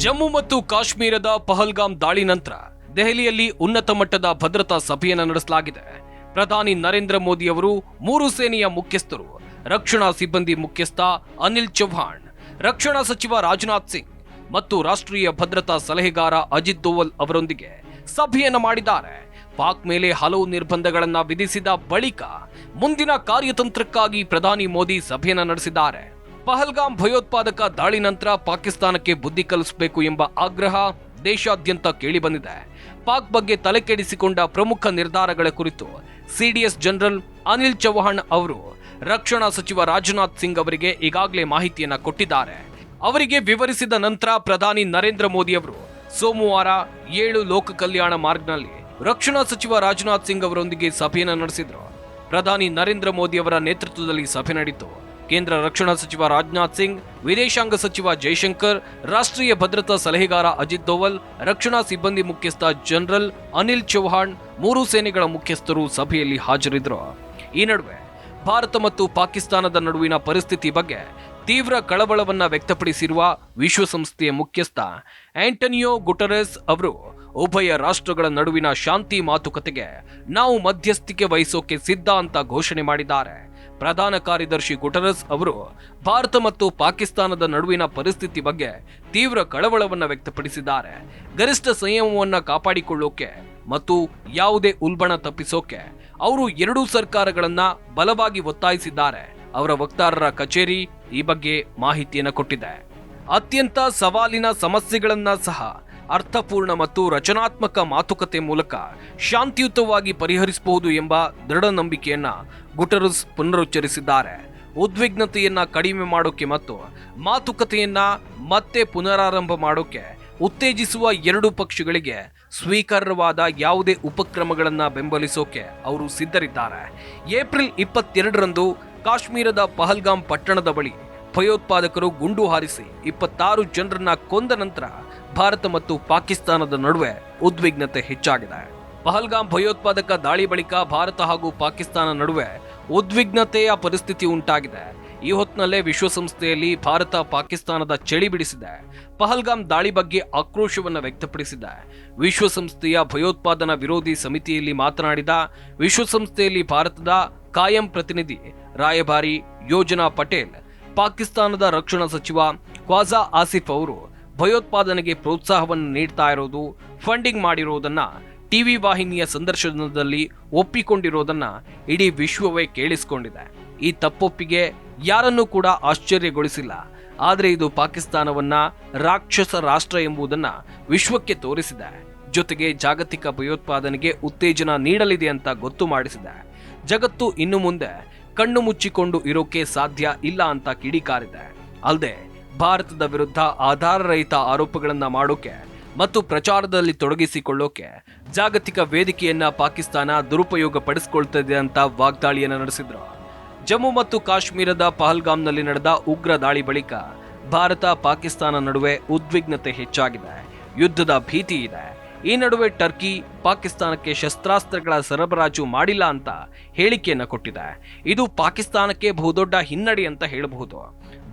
ಜಮ್ಮು ಮತ್ತು ಕಾಶ್ಮೀರದ ಪಹಲ್ಗಾಮ್ ದಾಳಿ ನಂತರ ದೆಹಲಿಯಲ್ಲಿ ಉನ್ನತ ಮಟ್ಟದ ಭದ್ರತಾ ಸಭೆಯನ್ನು ನಡೆಸಲಾಗಿದೆ. ಪ್ರಧಾನಿ ನರೇಂದ್ರ ಮೋದಿ ಅವರು 3 ಸೇನೆಯ ಮುಖ್ಯಸ್ಥರು, ರಕ್ಷಣಾ ಸಿಬ್ಬಂದಿ ಮುಖ್ಯಸ್ಥ ಅನಿಲ್ ಚೌಹಾಣ್, ರಕ್ಷಣಾ ಸಚಿವ ರಾಜನಾಥ್ ಸಿಂಗ್ ಮತ್ತು ರಾಷ್ಟ್ರೀಯ ಭದ್ರತಾ ಸಲಹೆಗಾರ ಅಜಿತ್ ದೋವಲ್ ಅವರೊಂದಿಗೆ ಸಭೆಯನ್ನು ಮಾಡಿದ್ದಾರೆ. ಪಾಕ್ ಮೇಲೆ ಹಲವು ನಿರ್ಬಂಧಗಳನ್ನು ವಿಧಿಸಿದ ಬಳಿಕ ಮುಂದಿನ ಕಾರ್ಯತಂತ್ರಕ್ಕಾಗಿ ಪ್ರಧಾನಿ ಮೋದಿ ಸಭೆಯನ್ನು ನಡೆಸಿದ್ದಾರೆ. ಪಹಲ್ಗಾಮ್ ಭಯೋತ್ಪಾದಕ ದಾಳಿ ನಂತರ ಪಾಕಿಸ್ತಾನಕ್ಕೆ ಬುದ್ಧಿ ಕಲಿಸಬೇಕು ಎಂಬ ಆಗ್ರಹ ದೇಶಾದ್ಯಂತ ಕೇಳಿಬಂದಿದೆ. ಪಾಕ್ ಬಗ್ಗೆ ತಲೆಕೆಡಿಸಿಕೊಂಡ ಪ್ರಮುಖ ನಿರ್ಧಾರಗಳ ಕುರಿತು ಸಿಡಿಎಸ್ ಜನರಲ್ ಅನಿಲ್ ಚೌಹಾಣ್ ಅವರು ರಕ್ಷಣಾ ಸಚಿವ ರಾಜನಾಥ್ ಸಿಂಗ್ ಅವರಿಗೆ ಈಗಾಗಲೇ ಮಾಹಿತಿಯನ್ನ ಕೊಟ್ಟಿದ್ದಾರೆ. ಅವರಿಗೆ ವಿವರಿಸಿದ ನಂತರ ಪ್ರಧಾನಿ ನರೇಂದ್ರ ಮೋದಿ ಅವರು ಸೋಮವಾರ 7 ಲೋಕ ಕಲ್ಯಾಣ ಮಾರ್ಗ್ನಲ್ಲಿ ರಕ್ಷಣಾ ಸಚಿವ ರಾಜನಾಥ್ ಸಿಂಗ್ ಅವರೊಂದಿಗೆ ಸಭೆಯನ್ನು ನಡೆಸಿದರು. ಪ್ರಧಾನಿ ನರೇಂದ್ರ ಮೋದಿ ಅವರ ನೇತೃತ್ವದಲ್ಲಿ ಸಭೆ ನಡೆಯಿತು. ಕೇಂದ್ರ ರಕ್ಷಣಾ ಸಚಿವ ರಾಜನಾಥ್ ಸಿಂಗ್, ವಿದೇಶಾಂಗ ಸಚಿವ ಜೈಶಂಕರ್, ರಾಷ್ಟ್ರೀಯ ಭದ್ರತಾ ಸಲಹೆಗಾರ ಅಜಿತ್ ದೋವಲ್, ರಕ್ಷಣಾ ಸಿಬ್ಬಂದಿ ಮುಖ್ಯಸ್ಥ ಜನರಲ್ ಅನಿಲ್ ಚೌಹಾಣ್, 3 ಸೇನೆಗಳ ಮುಖ್ಯಸ್ಥರು ಸಭೆಯಲ್ಲಿ ಹಾಜರಿದ್ದರು. ಈ ನಡುವೆ ಭಾರತ ಮತ್ತು ಪಾಕಿಸ್ತಾನದ ನಡುವಿನ ಪರಿಸ್ಥಿತಿ ಬಗ್ಗೆ ತೀವ್ರ ಕಳವಳವನ್ನ ವ್ಯಕ್ತಪಡಿಸಿರುವ ವಿಶ್ವಸಂಸ್ಥೆಯ ಮುಖ್ಯಸ್ಥ ಆಂಟೋನಿಯೋ ಗುಟೆರಸ್ ಅವರು ಉಭಯ ರಾಷ್ಟ್ರಗಳ ನಡುವಿನ ಶಾಂತಿ ಮಾತುಕತೆಗೆ ನಾವು ಮಧ್ಯಸ್ಥಿಕೆ ವಹಿಸೋಕೆ ಸಿದ್ಧ ಅಂತ ಘೋಷಣೆ ಮಾಡಿದ್ದಾರೆ. ಪ್ರಧಾನ ಕಾರ್ಯದರ್ಶಿ ಗುಟೆರಸ್ ಅವರು ಭಾರತ ಮತ್ತು ಪಾಕಿಸ್ತಾನದ ನಡುವಿನ ಪರಿಸ್ಥಿತಿ ಬಗ್ಗೆ ತೀವ್ರ ಕಳವಳವನ್ನ ವ್ಯಕ್ತಪಡಿಸಿದ್ದಾರೆ. ಗರಿಷ್ಠ ಸಂಯಮವನ್ನ ಕಾಪಾಡಿಕೊಳ್ಳೋಕೆ ಮತ್ತು ಯಾವುದೇ ಉಲ್ಬಣ ತಪ್ಪಿಸೋಕೆ ಅವರು ಎರಡೂ ಸರ್ಕಾರಗಳನ್ನ ಬಲವಾಗಿ ಒತ್ತಾಯಿಸಿದ್ದಾರೆ. ಅವರ ವಕ್ತಾರರ ಕಚೇರಿ ಈ ಬಗ್ಗೆ ಮಾಹಿತಿಯನ್ನು ಕೊಟ್ಟಿದೆ. ಅತ್ಯಂತ ಸವಾಲಿನ ಸಮಸ್ಯೆಗಳನ್ನ ಸಹ ಅರ್ಥಪೂರ್ಣ ಮತ್ತು ರಚನಾತ್ಮಕ ಮಾತುಕತೆ ಮೂಲಕ ಶಾಂತಿಯುತವಾಗಿ ಪರಿಹರಿಸಬಹುದು ಎಂಬ ದೃಢ ನಂಬಿಕೆಯನ್ನ ಗುಟೆರಸ್ ಪುನರುಚ್ಚರಿಸಿದ್ದಾರೆ. ಉದ್ವಿಗ್ನತೆಯನ್ನ ಕಡಿಮೆ ಮಾಡೋಕೆ ಮತ್ತು ಮಾತುಕತೆಯನ್ನ ಮತ್ತೆ ಪುನರಾರಂಭ ಮಾಡೋಕೆ ಉತ್ತೇಜಿಸುವ ಎರಡೂ ಪಕ್ಷಗಳಿಗೆ ಸ್ವೀಕಾರ್ಯವಾದ ಯಾವುದೇ ಉಪಕ್ರಮಗಳನ್ನ ಬೆಂಬಲಿಸೋಕೆ ಅವರು ಸಿದ್ಧರಿದ್ದಾರೆ. ಏಪ್ರಿಲ್ 22ರಂದು ಕಾಶ್ಮೀರದ ಪಹಲ್ಗಾಮ್ ಪಟ್ಟಣದ ಬಳಿ ಭಯೋತ್ಪಾದಕರು ಗುಂಡು ಹಾರಿಸಿ 26 ಜನರನ್ನ ಕೊಂದ ನಂತರ ಭಾರತ ಮತ್ತು ಪಾಕಿಸ್ತಾನದ ನಡುವೆ ಉದ್ವಿಗ್ನತೆ ಹೆಚ್ಚಾಗಿದೆ. ಪಹಲ್ಗಾಮ್ ಭಯೋತ್ಪಾದಕ ದಾಳಿ ಬಳಿಕ ಭಾರತ ಹಾಗೂ ಪಾಕಿಸ್ತಾನ ನಡುವೆ ಉದ್ವಿಗ್ನತೆಯ ಪರಿಸ್ಥಿತಿ ಉಂಟಾಗಿದೆ. ಈ ಹೊತ್ತಿನಲ್ಲೇ ವಿಶ್ವಸಂಸ್ಥೆಯಲ್ಲಿ ಭಾರತ ಪಾಕಿಸ್ತಾನದ ಚಳಿ ಬಿಡಿಸಿದೆ. ಪಹಲ್ಗಾಮ್ ದಾಳಿ ಬಗ್ಗೆ ಆಕ್ರೋಶವನ್ನು ವ್ಯಕ್ತಪಡಿಸಿದೆ. ವಿಶ್ವಸಂಸ್ಥೆಯ ಭಯೋತ್ಪಾದನಾ ವಿರೋಧಿ ಸಮಿತಿಯಲ್ಲಿ ಮಾತನಾಡಿದ ವಿಶ್ವಸಂಸ್ಥೆಯಲ್ಲಿ ಭಾರತದ ಕಾಯಂ ಪ್ರತಿನಿಧಿ ರಾಯಭಾರಿ ಯೋಜನಾ ಪಟೇಲ್, ಪಾಕಿಸ್ತಾನದ ರಕ್ಷಣಾ ಸಚಿವ ಖ್ವಾಜಾ ಆಸಿಫ್ ಅವರು ಭಯೋತ್ಪಾದನೆಗೆ ಪ್ರೋತ್ಸಾಹವನ್ನು ನೀಡ್ತಾ ಇರೋದು, ಫಂಡಿಂಗ್ ಮಾಡಿರೋದನ್ನ ಟಿವಿ ವಾಹಿನಿಯ ಸಂದರ್ಶನದಲ್ಲಿ ಒಪ್ಪಿಕೊಂಡಿರೋದನ್ನ ಇಡೀ ವಿಶ್ವವೇ ಕೇಳಿಸಿಕೊಂಡಿದೆ. ಈ ತಪ್ಪೊಪ್ಪಿಗೆ ಯಾರನ್ನೂ ಕೂಡ ಆಶ್ಚರ್ಯಗೊಳಿಸಿಲ್ಲ. ಆದರೆ ಇದು ಪಾಕಿಸ್ತಾನವನ್ನ ರಾಕ್ಷಸ ರಾಷ್ಟ್ರ ಎಂಬುದನ್ನ ವಿಶ್ವಕ್ಕೆ ತೋರಿಸಿದೆ. ಜೊತೆಗೆ ಜಾಗತಿಕ ಭಯೋತ್ಪಾದನೆಗೆ ಉತ್ತೇಜನ ನೀಡಲಿದೆ ಅಂತ ಗೊತ್ತು ಮಾಡಿಸಿದೆ. ಜಗತ್ತು ಇನ್ನು ಮುಂದೆ ಕಣ್ಣು ಮುಚ್ಚಿಕೊಂಡು ಇರೋಕೆ ಸಾಧ್ಯ ಇಲ್ಲ ಅಂತ ಕಿಡಿಕಾರಿದೆ. ಅಲ್ಲದೆ ಭಾರತದ ವಿರುದ್ಧ ಆಧಾರರಹಿತ ಆರೋಪಗಳನ್ನ ಮಾಡೋಕೆ ಮತ್ತು ಪ್ರಚಾರದಲ್ಲಿ ತೊಡಗಿಸಿಕೊಳ್ಳೋಕೆ ಜಾಗತಿಕ ವೇದಿಕೆಯನ್ನ ಪಾಕಿಸ್ತಾನ ದುರುಪಯೋಗ ಪಡಿಸಿಕೊಳ್ತಿದೆ ಅಂತ ವಾಗ್ದಾಳಿಯನ್ನು ನಡೆಸಿದ್ರು. ಜಮ್ಮು ಮತ್ತು ಕಾಶ್ಮೀರದ ಪಹಲ್ಗಾಮ್ನಲ್ಲಿ ನಡೆದ ಉಗ್ರ ದಾಳಿ ಬಳಿಕ ಭಾರತ ಪಾಕಿಸ್ತಾನ ನಡುವೆ ಉದ್ವಿಗ್ನತೆ ಹೆಚ್ಚಾಗಿದೆ. ಯುದ್ಧದ ಭೀತಿ ಇದೆ. ಈ ನಡುವೆ ಟರ್ಕಿ ಪಾಕಿಸ್ತಾನಕ್ಕೆ ಶಸ್ತ್ರಾಸ್ತ್ರಗಳ ಸರಬರಾಜು ಮಾಡಿಲ್ಲ ಅಂತ ಹೇಳಿಕೆಯನ್ನು ಕೊಟ್ಟಿದೆ. ಇದು ಪಾಕಿಸ್ತಾನಕ್ಕೆ ಬಹುದೊಡ್ಡ ಹಿನ್ನಡೆ ಅಂತ ಹೇಳಬಹುದು.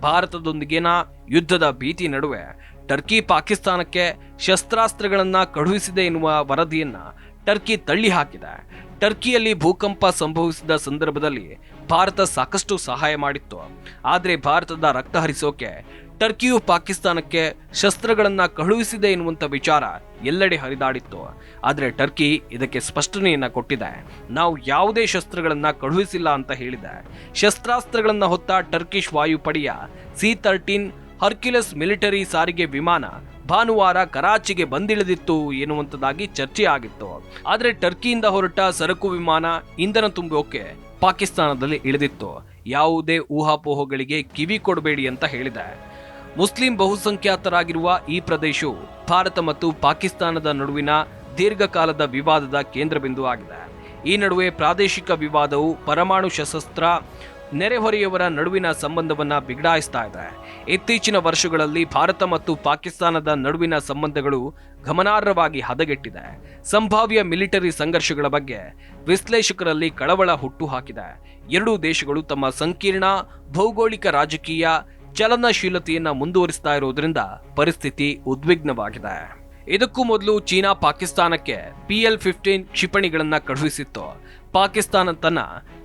ಭಾರತದೊಂದಿಗಿನ ಯುದ್ಧದ ಭೀತಿ ನಡುವೆ ಟರ್ಕಿ ಪಾಕಿಸ್ತಾನಕ್ಕೆ ಶಸ್ತ್ರಾಸ್ತ್ರಗಳನ್ನ ಕಳುಹಿಸಿದೆ ಎನ್ನುವ ವರದಿಯನ್ನ ಟರ್ಕಿ ತಳ್ಳಿ ಹಾಕಿದೆ. ಟರ್ಕಿಯಲ್ಲಿ ಭೂಕಂಪ ಸಂಭವಿಸಿದ ಸಂದರ್ಭದಲ್ಲಿ ಭಾರತ ಸಾಕಷ್ಟು ಸಹಾಯ ಮಾಡಿತ್ತು. ಆದರೆ ಭಾರತದ ರಕ್ತ ಹರಿಸೋಕೆ ಟರ್ಕಿಯು ಪಾಕಿಸ್ತಾನಕ್ಕೆ ಶಸ್ತ್ರಗಳನ್ನ ಕಳುಹಿಸಿದೆ ಎನ್ನುವಂತ ವಿಚಾರ ಎಲ್ಲೆಡೆ ಹರಿದಾಡಿತ್ತು. ಆದರೆ ಟರ್ಕಿ ಇದಕ್ಕೆ ಸ್ಪಷ್ಟನೆಯನ್ನ ಕೊಟ್ಟಿದೆ. ನಾವು ಯಾವುದೇ ಶಸ್ತ್ರಗಳನ್ನ ಕಳುಹಿಸಿಲ್ಲ ಅಂತ ಹೇಳಿದೆ. ಶಸ್ತ್ರಾಸ್ತ್ರಗಳನ್ನ ಹೊತ್ತ ಟರ್ಕಿಶ್ ವಾಯುಪಡೆಯ C-13 ಹರ್ಕ್ಯುಲಸ್ ಮಿಲಿಟರಿ ಸಾರಿಗೆ ವಿಮಾನ ಭಾನುವಾರ ಕರಾಚಿಗೆ ಬಂದಿಳಿದಿತ್ತು ಎನ್ನುವಂಥದ್ದಾಗಿ ಚರ್ಚೆ ಆಗಿತ್ತು. ಆದರೆ ಟರ್ಕಿಯಿಂದ ಹೊರಟ ಸರಕು ವಿಮಾನ ಇಂಧನ ತುಂಬೋಕೆ ಪಾಕಿಸ್ತಾನದಲ್ಲಿ ಇಳಿದಿತ್ತು. ಯಾವುದೇ ಊಹಾಪೋಹಗಳಿಗೆ ಕಿವಿ ಕೊಡಬೇಡಿ ಅಂತ ಹೇಳಿದೆ. ಮುಸ್ಲಿಂ ಬಹುಸಂಖ್ಯಾತರಾಗಿರುವ ಈ ಪ್ರದೇಶವು ಭಾರತ ಮತ್ತು ಪಾಕಿಸ್ತಾನದ ನಡುವಿನ ದೀರ್ಘಕಾಲದ ವಿವಾದದ ಕೇಂದ್ರಬಿಂದು ಆಗಿದೆ. ಈ ನಡುವೆ ಪ್ರಾದೇಶಿಕ ವಿವಾದವು ಪರಮಾಣು ಶಸ್ತ್ರ ನೆರೆಹೊರೆಯವರ ನಡುವಿನ ಸಂಬಂಧವನ್ನ ಬಿಗಡಾಯಿಸ್ತಾ ಇದೆ. ಇತ್ತೀಚಿನ ವರ್ಷಗಳಲ್ಲಿ ಭಾರತ ಮತ್ತು ಪಾಕಿಸ್ತಾನದ ನಡುವಿನ ಸಂಬಂಧಗಳು ಗಮನಾರ್ಹವಾಗಿ ಹದಗೆಟ್ಟಿದೆ. ಸಂಭಾವ್ಯ ಮಿಲಿಟರಿ ಸಂಘರ್ಷಗಳ ಬಗ್ಗೆ ವಿಶ್ಲೇಷಕರಲ್ಲಿ ಕಳವಳ ಹುಟ್ಟುಹಾಕಿದೆ. ಎರಡೂ ದೇಶಗಳು ತಮ್ಮ ಸಂಕೀರ್ಣ ಭೌಗೋಳಿಕ ರಾಜಕೀಯ ಚಲನಶೀಲತೆಯನ್ನ ಮುಂದುವರಿಸ್ತಾ ಇರುವುದರಿಂದ ಪರಿಸ್ಥಿತಿ ಉದ್ವಿಗ್ನವಾಗಿದೆ. ಇದಕ್ಕೂ ಮೊದಲು ಚೀನಾ ಪಾಕಿಸ್ತಾನಕ್ಕೆ PL-15 ಕ್ಷಿಪಣಿಗಳನ್ನ ಕಳುಹಿಸಿತ್ತು. ಪಾಕಿಸ್ತಾನ ತನ್ನ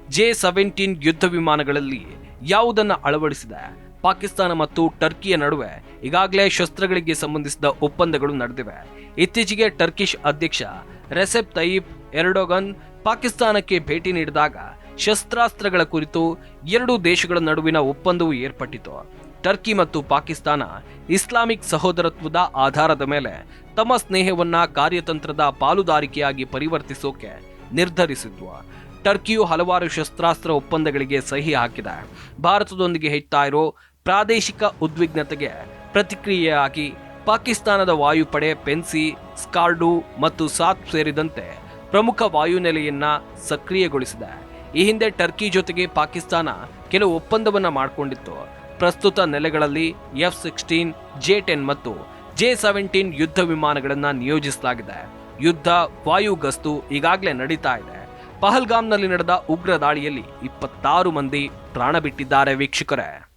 J-17 ಯುದ್ಧ ವಿಮಾನಗಳಲ್ಲಿ ಯಾವುದನ್ನ ಅಳವಡಿಸಿದೆ? ಪಾಕಿಸ್ತಾನ ಮತ್ತು ಟರ್ಕಿಯ ನಡುವೆ ಈಗಾಗಲೇ ಶಸ್ತ್ರಗಳಿಗೆ ಸಂಬಂಧಿಸಿದ ಒಪ್ಪಂದಗಳು ನಡೆದಿವೆ. ಇತ್ತೀಚೆಗೆ ಟರ್ಕಿಶ್ ಅಧ್ಯಕ್ಷ ರೆಸೆಪ್ ತಯ್ಯಿಪ್ ಎರ್ಡೋಗನ್ ಪಾಕಿಸ್ತಾನಕ್ಕೆ ಭೇಟಿ ನೀಡಿದಾಗ ಶಸ್ತ್ರಾಸ್ತ್ರಗಳ ಕುರಿತು ಎರಡೂ ದೇಶಗಳ ನಡುವಿನ ಒಪ್ಪಂದವು ಏರ್ಪಟ್ಟಿತು. ಟರ್ಕಿ ಮತ್ತು ಪಾಕಿಸ್ತಾನ ಇಸ್ಲಾಮಿಕ್ ಸಹೋದರತ್ವದ ಆಧಾರದ ಮೇಲೆ ತಮ್ಮ ಸ್ನೇಹವನ್ನ ಕಾರ್ಯತಂತ್ರದ ಪಾಲುದಾರಿಕೆಯಾಗಿ ಪರಿವರ್ತಿಸೋಕೆ ನಿರ್ಧರಿಸಿದ್ವು. ಟರ್ಕಿಯು ಹಲವಾರು ಶಸ್ತ್ರಾಸ್ತ್ರ ಒಪ್ಪಂದಗಳಿಗೆ ಸಹಿ ಹಾಕಿದೆ. ಭಾರತದೊಂದಿಗೆ ಹೆಚ್ಚುತ್ತಾ ಇರೋ ಪ್ರಾದೇಶಿಕ ಉದ್ವಿಗ್ನತೆಗೆ ಪ್ರತಿಕ್ರಿಯೆಯಾಗಿ ಪಾಕಿಸ್ತಾನದ ವಾಯುಪಡೆ ಪೆನ್ಸಿ, ಸ್ಕಾರ್ಡು ಮತ್ತು ಸಾತ್ ಸೇರಿದಂತೆ ಪ್ರಮುಖ ವಾಯುನೆಲೆಯನ್ನ ಸಕ್ರಿಯಗೊಳಿಸಿದೆ. ಈ ಹಿಂದೆ ಟರ್ಕಿ ಜೊತೆಗೆ ಪಾಕಿಸ್ತಾನ ಕೆಲವು ಒಪ್ಪಂದವನ್ನ ಮಾಡಿಕೊಂಡಿತ್ತು. ಪ್ರಸ್ತುತ ನೆಲೆಗಳಲ್ಲಿ F-16, J-10 ಮತ್ತು J-17 ಯುದ್ಧ ವಿಮಾನಗಳನ್ನ ನಿಯೋಜಿಸಲಾಗಿದೆ. ಯುದ್ಧ ವಾಯು ಗಸ್ತು ಈಗಾಗಲೇ ನಡೀತಾ ಇದೆ. ಪಹಲ್ಗಾಮ್ನಲ್ಲಿ ನಡೆದ ಉಗ್ರ ದಾಳಿಯಲ್ಲಿ 26 ಮಂದಿ ಪ್ರಾಣ ಬಿಟ್ಟಿದ್ದಾರೆ. ವೀಕ್ಷಕರೇ.